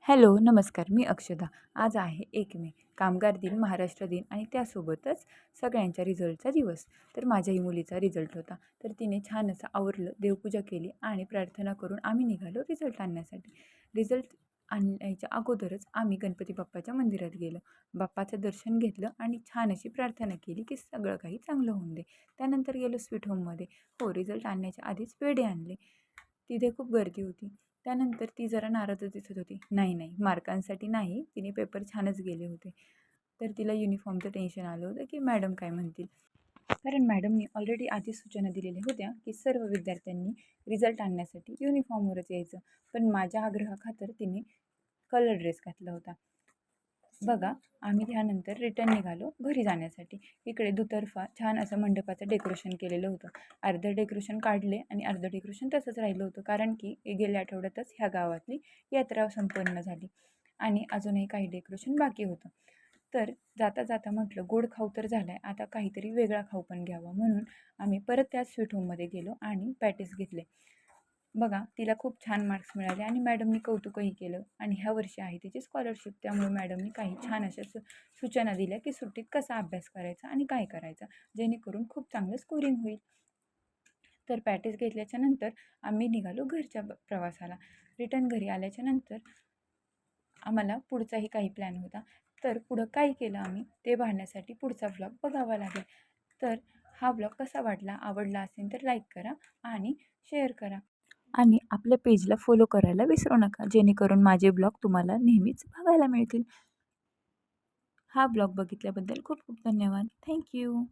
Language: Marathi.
हॅलो, नमस्कार. मी अक्षदा. आज आहे 1 मे, कामगार दिन, महाराष्ट्र दिन आणि त्यासोबतच सगळ्यांच्या रिझल्टचा दिवस. तर माझ्याही मुलीचा रिझल्ट होता. तर तिने छान असं आवरलं, देवपूजा केली आणि प्रार्थना करून आम्ही निघालो रिझल्ट आणण्यासाठी. रिझल्ट आणण्याच्या अगोदरच आम्ही गणपती बाप्पाच्या मंदिरात गेलो. बाप्पाचं दर्शन घेतलं आणि छान अशी प्रार्थना केली, की सगळं काही चांगलं होऊन दे. त्यानंतर गेलो स्वीट होममध्ये. हो, रिझल्ट आणण्याच्या आधीच पेढे आणले. तिथे खूप गर्दी होती. त्यानंतर ती जरा नाराजच दिसत होती. नाही, मार्कांसाठी नाही, तिने पेपर छानच गेले होते. तर तिला युनिफॉर्मचं टेन्शन आलं होतं, की मॅडम काय म्हणतील? कारण मॅडमनी ऑलरेडी आधीच सूचना दिलेल्या होत्या, की सर्व विद्यार्थ्यांनी रिझल्ट आणण्यासाठी युनिफॉर्मवरच यायचं. पण माझ्या आग्रहाखातर तिने कलर ड्रेस घातला होता. बघा, आम्ही त्यानंतर रिटर्न निघालो घरी जाण्यासाठी. इकडे दुतर्फा छान असं मंडपाचं डेकोरेशन केलेलं होतं. अर्धं डेकोरेशन काढले आणि अर्धं डेकोरेशन तसंच राहिलं होतं, कारण की गेल्या आठवड्यातच ह्या गावातली यात्रा संपन्न झाली आणि अजूनही काही डेकोरेशन बाकी होतं. तर जाता जाता म्हटलं गोड खाऊ तर झाला आहे, आता काहीतरी वेगळा खाऊ पण घ्यावा, म्हणून आम्ही परत त्याच स्वीट होममध्ये गेलो आणि पॅटीस घेतले. बघा, तिला खूप छान मार्क्स मिळाले आणि मॅडमनी कौतुकही केलं आणि ह्या वर्षी आहे तिची स्कॉलरशिप. त्यामुळे मॅडमनी काही छान अशा सूचना दिल्या, की सुट्टीत कसा अभ्यास करायचा आणि काय करायचा, जेणेकरून खूप चांगलं स्कोरिंग होईल. तर पॅटेज घेतल्याच्या नंतर आम्ही निघालो घरच्या प्रवासाला. रिटर्न घरी आल्याच्या नंतर आम्हाला पुढचाही काही प्लॅन होता. तर पुढं काय केलं आम्ही ते पाहण्यासाठी पुढचा व्लॉग बघावा लागेल. तर हा व्लॉग कसा वाटला, आवडला असेल तर लाईक करा आणि शेअर करा. आणि आपल्या पेजला फॉलो करायला विसरू नका, जेणेकरून माझे ब्लॉग तुम्हाला नेहमीच बघायला मिळतील. हा ब्लॉग बघितल्याबद्दल खूप खूप धन्यवाद. थँक्यू.